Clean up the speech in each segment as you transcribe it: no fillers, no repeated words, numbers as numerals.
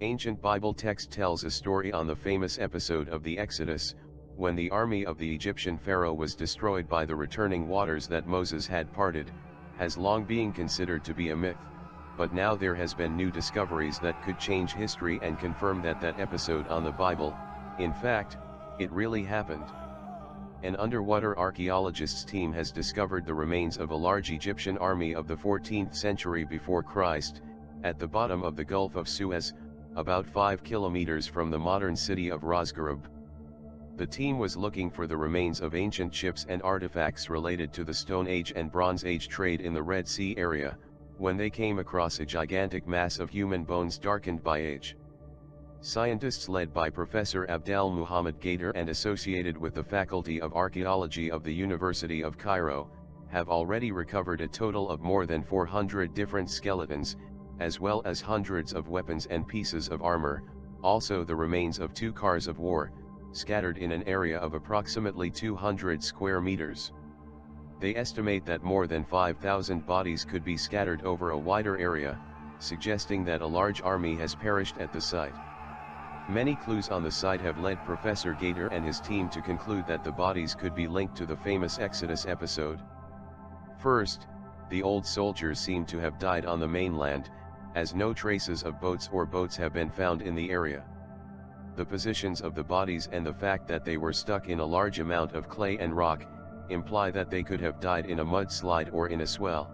Ancient Bible text tells a story on the famous episode of the Exodus, when the army of the Egyptian pharaoh was destroyed by the returning waters that Moses had parted, has long been considered to be a myth, but now there has been new discoveries that could change history and confirm that episode on the Bible, in fact, it really happened. An underwater archaeologists team has discovered the remains of a large Egyptian army of the 14th century before Christ, at the bottom of the Gulf of Suez, about 5 kilometers from the modern city of Rosgarib. The team was looking for the remains of ancient ships and artifacts related to the Stone Age and Bronze Age trade in the Red Sea area, when they came across a gigantic mass of human bones darkened by age. Scientists led by Professor Abdel Muhammad Gader and associated with the Faculty of Archaeology of the University of Cairo, have already recovered a total of more than 400 different skeletons, as well as hundreds of weapons and pieces of armor, also the remains of 2 cars of war, scattered in an area of approximately 200 square meters. They estimate that more than 5,000 bodies could be scattered over a wider area, suggesting that a large army has perished at the site. Many clues on the site have led Professor Gader and his team to conclude that the bodies could be linked to the famous Exodus episode. First, the old soldiers seem to have died on the mainland, as no traces of boats have been found in the area. The positions of the bodies and the fact that they were stuck in a large amount of clay and rock, imply that they could have died in a mudslide or in a swell.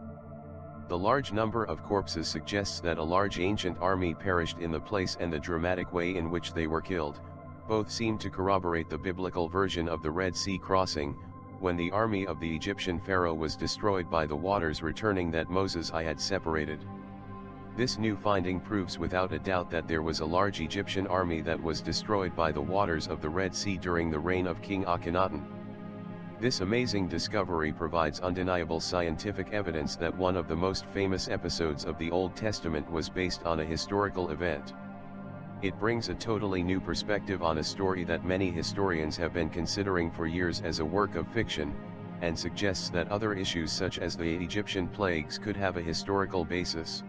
The large number of corpses suggests that a large ancient army perished in the place, and the dramatic way in which they were killed, both seem to corroborate the biblical version of the Red Sea crossing, when the army of the Egyptian pharaoh was destroyed by the waters returning that Moses had separated. This new finding proves without a doubt that there was a large Egyptian army that was destroyed by the waters of the Red Sea during the reign of King Akhenaten. This amazing discovery provides undeniable scientific evidence that one of the most famous episodes of the Old Testament was based on a historical event. It brings a totally new perspective on a story that many historians have been considering for years as a work of fiction, and suggests that other issues such as the Egyptian plagues could have a historical basis.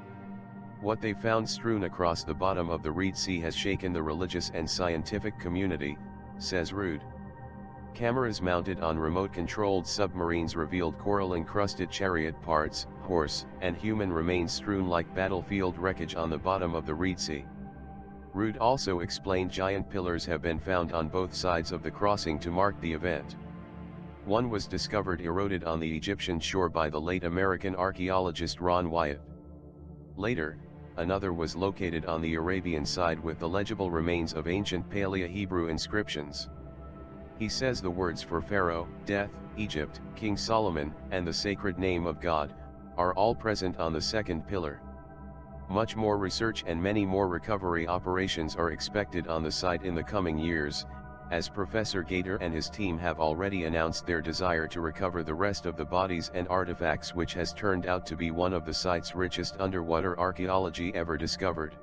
What they found strewn across the bottom of the Red Sea has shaken the religious and scientific community, says Rude. Cameras mounted on remote-controlled submarines revealed coral-encrusted chariot parts, horse, and human remains strewn like battlefield wreckage on the bottom of the Red Sea. Rude also explained giant pillars have been found on both sides of the crossing to mark the event. One was discovered eroded on the Egyptian shore by the late American archaeologist Ron Wyatt. Later, another was located on the Arabian side with the legible remains of ancient Paleo-Hebrew inscriptions. He says the words for Pharaoh, death, Egypt, King Solomon, and the sacred name of God, are all present on the second pillar. Much more research and many more recovery operations are expected on the site in the coming years, as Professor Gader and his team have already announced their desire to recover the rest of the bodies and artifacts, which has turned out to be one of the site's richest underwater archaeology ever discovered.